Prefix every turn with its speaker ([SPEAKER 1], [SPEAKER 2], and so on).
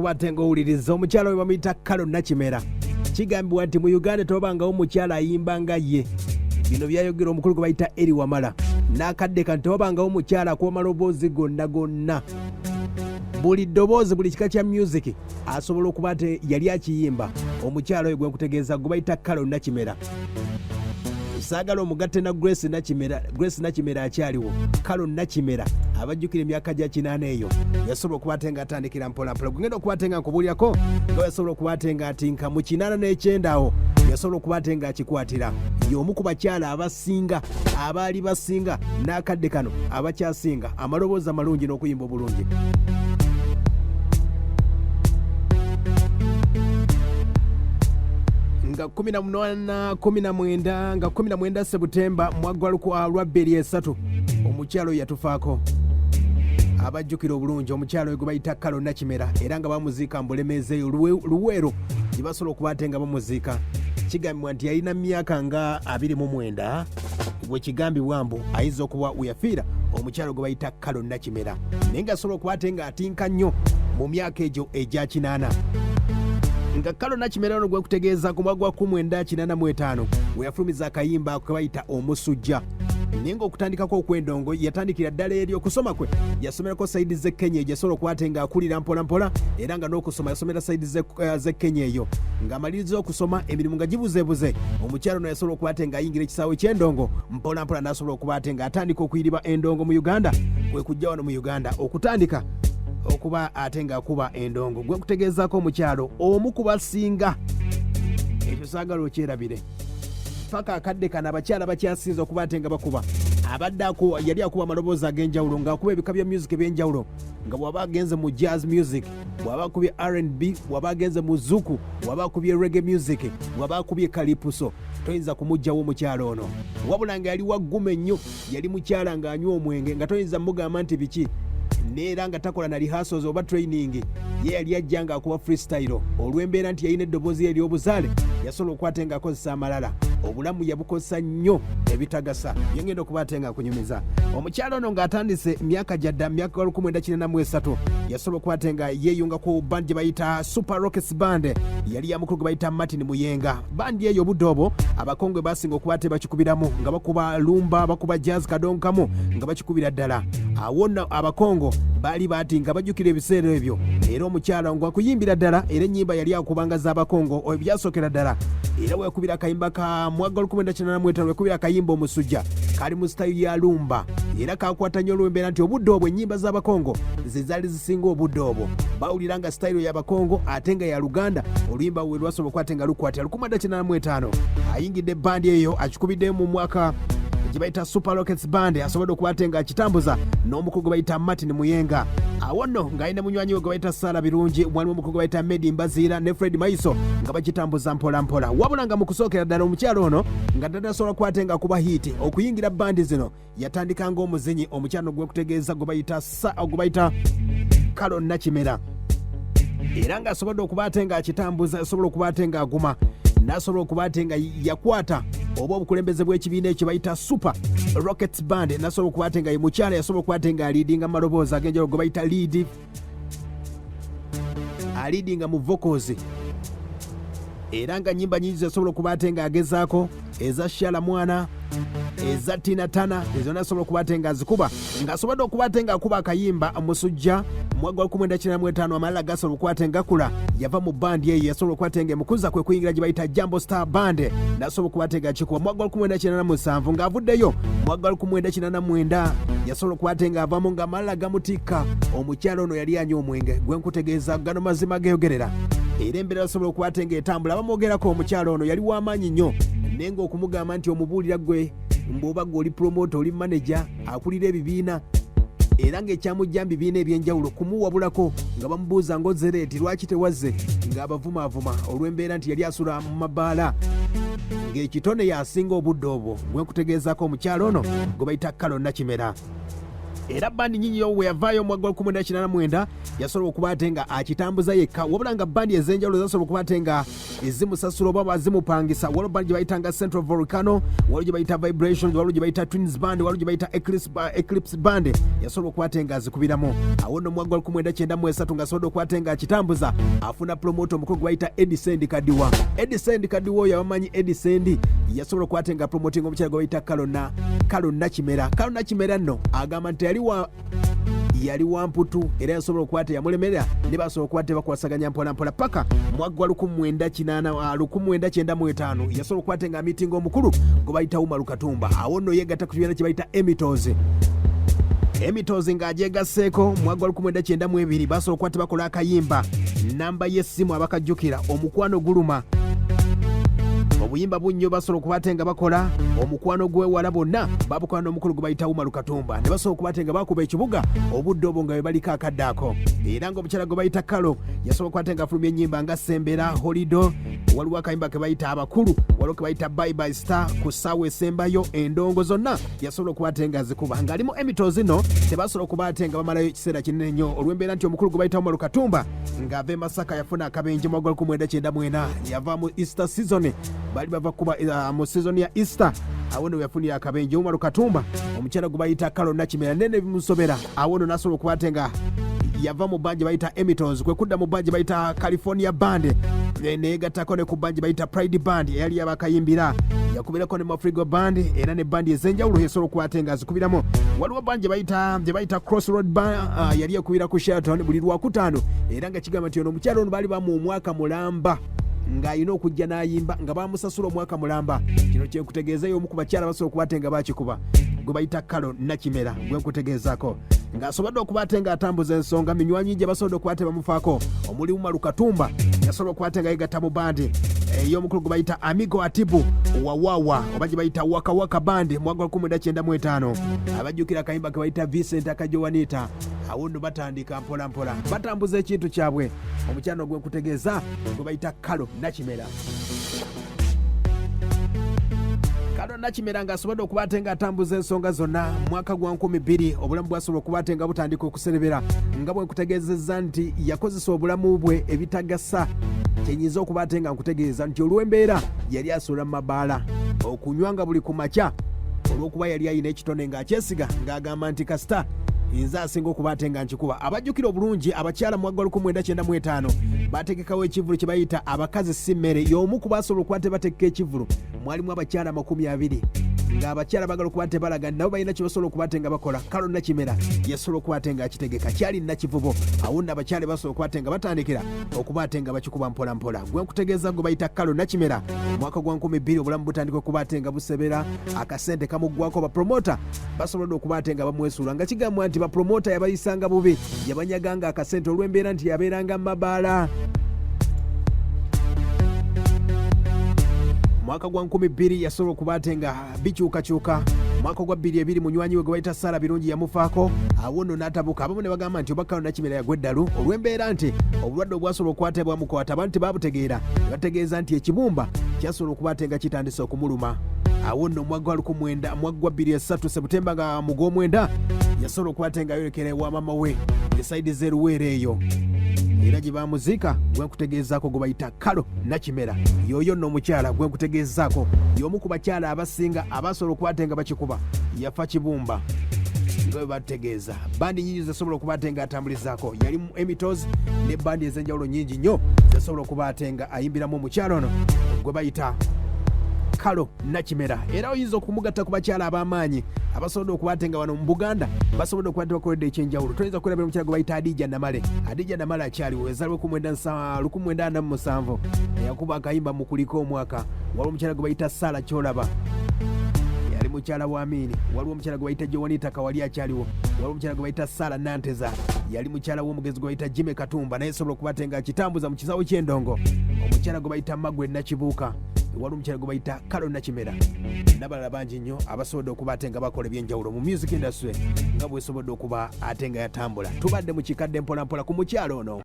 [SPEAKER 1] kubatenga owuliriza omukyala we bamuyita Kalo Nakimera. Kigambibwa nti mu Uganda tobangawo omukyala ayimba nga ye. Bino byayogera omukulu gwe bayita Eri Wamala. N'akadde kati tobangawo omukyala akw'amaloboozi gonna. Buli ddoboozi buli kika kya music asobola okuba ate yali akiyimba. Omukyala we gwe nkutegeeza gwe bayita Kalo Nakimera. Saagala omugatte na Grace Nakimera akyaliwo. Kalo Nakimera abajjukira emyaka gya 8 eyo yasobola okuba ate nga atandikira mpolampola. Gugenda okuba ate nga nkubuulyako nga yasobola okuba ate nga atinka mu 89 awo yasobola okuba ate nga akikwatira. Y'omu ku bakyala abasinga abaali basinga n'akadde kano abakyasinga amaloboozi amalungi n'okuyimba obulungi. Nga 19 Sebutemba mwagwa lwa 2003 omukyalo yatufaako. Abajjukira obulungi omukyalo gwe bayita Kalo Nakimera era nga bamuziika Mbulemeezi eyo Luweero gye basobola okuba ate nga bamuziika. Kigambibwa nti yalina myaka nga 29 bwe kigambibwa mbu ayinza okuba weyafiira omukyalo gwe bayita Kalo Nakimera naye nga asobola okuba ate nga atinka nnyo mu myaka egyo egya 80. Nga Kalo Nakimera ono gwe kutegeeza ku mwaka gwa 1985 we yafulumiza akayimba ke bayita Omusujja. Naye ng'okutandikako okw'endongo yatandikira ddala eri okusoma kwe yasomerako sayidi z'e Kenya egyo yasobola okuba ate nga akulira mpolampola era nga n'okusoma yasomera sayidi z'e Kenya eyo ng'amaliriza okusoma emirimu nga gibuzeebuze. Omukyalo ono yasobola okuba ate nga ayingira ekisaawe ky'endongo mpolampola n'asobola okuba ate nga atandika okuyiriba endongo mu Uganda. Kwe kujja wano mu Uganda okutandika okuba ate nga akuba endongo. Gwe kutegeezaako omukyalo omu ku basinga ekyo saagala okyerabire. Paka akadde kano abakyala bakyasinza okuba ate nga bakuba abadde yali akuba amaloboozi ag'enjawulo ng'akuba ebika bya music eby'enjawulo nga bw'aba agenze mu jazz music, bw'aba akubye R&B, bw'aba agenze mu zuku, bw'aba akubye reggae music, bw'aba akubye kalipuso, toyinza kumugjawo omukyalo ono. Wabula nga yali wagguma ennyo, yali mukyala ng'anywa omwenge nga toyinza mugamba nti biki neera nga takola na rehearsals oba training. Ye yali ajja nga akuba freestyle olw'embeera nti yalina eddoboozi ery'obuzaale yasobola okuba ate nga akozesa amalala. Obulamu yabukozesa nnyo ebitagasa byengenda okuba ate nga akunyumiza. Omukyalo ono ng'atandise myaka gyadda myaka 1993 yasobola okuba ate nga yeeyunga ku band gye bayita Super Rockets Band. Yali yamukulu gwe bayita Martin Muyenga. Bandi eyo obudde obwo abakongwe basinga okuba ate bakikubiramu nga bakuba lumba bakuba jazz kadonkamu nga bakikubira ddala. Awo nno abakongo baali baati nga bajjukira ebiseera ebyo era omukyala ngwa kuyimbira ddala era ennyimba yali akubanga z'abakongo ebyasookera ddala era wekubira akayimba ka mwaka 1985 wekubira akayimba Omusujja kali mu sitayiri ya lumba era kakwata nnyo olw'embeera nti obudde obwo ennyimba z'abakongo ze zaali zisinga obudde obwo bawulira nga sitayiro y'abakongo ate nga ya Luganda oluyimba we lwasobola okuba ate nga lukwatira 1985 ayingidde bandi eyo akikubidde mu mwaka gye bayita Super Rockets Band asobodde okuba ate nga akitambuza n'omukulu gwe bayita Martin Muyenga. Awo nno ng'alina munywanyi we gwe bayita Sala Birungi mwalimu omukulu gwe bayita Medi Mbaziira ne Fred Maiso nga bakitambuza mpolampola. Wabula nga mu kusookera ddala omukyalo ono nga ddala asobola okuba ate nga akuba hiiti okuyingira bandi zino yatandika ng'omuzinyi omukyalo gwe kutegeeza gwe bayita Kalo Nakimera era ng'asobodde okuba ate nga akitambuza asobola okuba ate nga aguma n'asobola okuba ate nga yakwata oba obukulembeze bw'ekibiina ekyo bayita Super Rockets Band n'asobola okuba ate nga ye mukyala yasobola okuba ate nga aliidinga mu maloboozi ag'enjawulo ge bayita aliidinga mu vocals era nga nnyimba nnyingi yasobola okuba ate nga agezaako eza Shala Mwana eza Tina Tana ezo nasobola okuba ate nga azikuba ng'asobodde okuba ate nga akuba akayimba Omusujja mwaka 1995 amalala gasobola okuba ate nga kula yava mu bandi eyo yasobola okuba ate nga emukuza kwe kuyingira gye bayita Jambo Star Band nasobola okuba ate nga kikuba mwaka 1997 ng'avuddeyo mwaka 1999 yasobola okuba ate nga avamu ng'amalala gamutikka. Omukyalo ono yali anywa omwenge gwe nkutegeeza gano mazima geeyogerera era embeera yasobola okuba ate nga etambula bamwogerako. Omukyalo ono yali w'amaanyi nnyo naye ng'okumugamba nti omubuulira gwe mbw'oba gwe oli promoter oli manager akulira ebibiina era ng'ekyamujja mu bibiina eby'enjawulo kumuwabulako nga bamubuuza ng'ozereeti lwaki tewazze ng'abavumaavuma olw'embeera nti yali asula mu mabaala ng'ekitone yasinga obudde obwo. Gwe nkutegeezako omukyalo ono gwe bayita Kalo Nakimera. Era bandi nyinyi yo we yavaayo mwaka 1989 yasobola okuba ate nga akitambuza yekka wabula nga bandi ez'enjawulo zasobola okuba ate nga ezimusasula oba bazimupangisa. Waliwo band gye bayitanga Central Volcano, waliwo gye bayita Vibrations, waliwo gye bayita Twins Band, waliwo gye bayita Eclipse Band. Yasobola okukwata nga azikubiramu. Awo nno mwaka 1993 ng'asobola okukwata nga akitambuza afuna promoter omukulu gwe bayita Edison Kadiwa. Edison Kadiwa oyo abamanyi Edison yasobola okukwata nga promoting omukyala gwe bayita Kalo Nakimera. Kalo Nakimera nno agamba nti yali wamputu era yasobola okukwata yamulemerera ne basobola okukwata bakwasaganya mpola paka mwaka 1995 yasobola okukwata nga meeting omukulu gwe bayita Umaru Katumba. Awo nno yegatta ku kibiina kye bayita Emitozi ng'agyegasseeko mwaka 1992 basobola okukwata bakola akayimba namba y'essimu abakajjukira omukwano guluma. Obuyimba bunnyo basobola okukwata nga bakola omukwano gw'ewala bonna babukola n'omukulu gwe bayita Umaru Katumba ne basobola okukwata nga bakuba ekibuga obudde obwo nga bwe baliko akadde ako. Era ng'omukyala gwe bayita Kalo yasobola okukwata nga afulumya ennyimba nga Sembera, Holido, waliwo akayimba ke bayita Abakulu, waliwo ke bayita Bye Bye Star, ku ssaawa esembayo, endongo zonna yasobola okukwata nga zikuba. Ng'alimu Emitozi no tebasobola okukwata nga bamalayo ekiseera kinene nnyo olw'embeera nti omukulu gwe bayita Umaru Katumba ng'ava e Masaka yafuna akabenje mu 1994 yava mu Easter season. Bali bava kuba mu season ya Easter. Awo nno yafunira akabenje Umaru Katumba omukyala gwe bayita Kalo Nakimera nene bimusobera. Awo nno nasobola okukwata nga yava mu band bayita Emitozi kwe kudda mu band bayita California Band neyegattako ne ku band bayita Pride Band eyali yabakayimbira yakubirako ne Mafrigo Band era ne band ez'enjawulo yasobola okukwata nga zikubiramu. Waliwo band gye bayita Crossroad Band yali ekubira ku Sheraton buli Lwakutaano era nga kigamba nti ono omukyala ono baali bamu omwaka mulamba ng'alina okujja n'ayimba nga bamusasula omwaka mulamba. Kino kyekutegeezayo omu ku bakyala basobola okukwata nga bakikuba gwe bayita Kalo Nakimera gwe nkutegeezako ng'asobodde okukwata nga atambuza ensonga. Minywanyi gye basobodde okukwata bamufaako omuli Umaru Katumba yasobola okukwata nga yegatta mu bandi ey'omukulu gwe bayita Amigo Atibu Wawawa oba gye bayita Waka Waka Band mu mwaka 1995 abajjukira akayimba ke bayita Vincent Akajowanita. Awo nno batandika mpola batambuza ekintu kyabwe. Omukyano gwe nkutegeeza gwe bayita Kalo Nakimera. Kalo Nakimera ng'asobodde okukwata nga atambuza ensonga zonna mwaka gwa 2000 obulamu bwasobola okukwata nga butandika okuserebera nga bwe nkutegeezezza nti yakozesa obulamu bwe ebitagasa. Kyenyinza okukwata nga nkutegeeza nti olw'embeera yali asula mu mabaala okunywa nga buli ku makya olw'okuba yali ayina ekitone ng'akyesiga ng'agamba nti kasita nze asinga okukwata nga nkikuba. Abajjukira obulungi abakyala mu mwaka 1995 bategekawo ekivulu kye bayita abakazi si mmere y'omu ku basobola okukwata bategeka ekivulu. Mwalimu abakyala 20 ng'abakyala bagala okukwata balaga nabo balina kye basobola okukwata nga bakola. Kalo Nakimera yasobola okukwata nga akitegeka kyali nakivubo. Awo nno abakyala basobola okukwata nga batandikira okukwata nga bakikuba mpola. Gwe nkutegeeza gwe bayita Kalo Nakimera mwaka gwa 2000 obulamu butandika okukwata nga busebera akasente kamuggwako. Bapromota basobodde okukwata nga bamwesuula nga kigambwa nti bapromota yabayisanga bubi yabanyaganga akasente olw'embeera nti yabeeranga mu mabaala. Mwaka gwa 2000 yasobola okukwata nga bikyukakyuka. Mwaka gwa 2002 munywanyi we gwe bayita Sara Birungi yamufaako. Awo nno n'atabuka abamu ne bagamba nti oba Kalo Nakimera yagwa eddalu olw'embeera nti obulwadde obwasobola okukwata bwamukwata abantu babutegeera ne bategeeza nti ekibumba kyasobola okukwata nga kitandise okumuluma. Awo nno mwaka gwa 2003 Septemba nga mu gw'omwenda yasobola okukwata nga ayolekera ewa mama we esaidi z'eruweero eyo era gye bamuziika. Gwe nkutegeezaako gwe bayita Kalo Nakimera y'oyo nno omukyala gwe nkutegeezaako y'omu ku bakyala abasinga abasobola okukwata nga bakikuba yafa kibumba nga bwe bategeeza. Bandi nyingi zesobola okukwata nga atambulizaako yali Emitozi ne bandi ez'enjawulo nyingi nnyo zesobola okukwata nga ayimbiramu omukyala ono gwe bayita Kalo Nakimera. Era oyinza okumugatta ku bakyala ab'amaanyi abasobodde okukwata nga wano mu Buganda basobodde okukwata bakoledde ekyenjawulo. Toyinza kulabira omukyala gwe bayita Adija Namale akyaliwo yazaalibwa 1947 yakuba akayimba mu kuliko omwaka. Waliwo omukyala gwe bayita Sala Kyolaba yali mukyala wa Amini. Waliwo omukyala gwe bayita Jowanita Kawali akyaliwo. Waliwo omukyala gwe bayita Sala Nanteza yali mukyala w'omugezi gwe bayita Jime Katumba naye sobola okukwata nga akitambuza mu kisaawe ky'endongo. Omukyala gwe bayita Magwe Nakibuuka. Waliwo omukyala gwe bayita Kalo Nakimera n'abalala bangi nnyo abasobodde okuba ate nga bakola ebyenjawulo mu music industry nga bwesobodde okuba ate nga yatambula. Tubadde mu kikadde mpola ku mukyalo ono.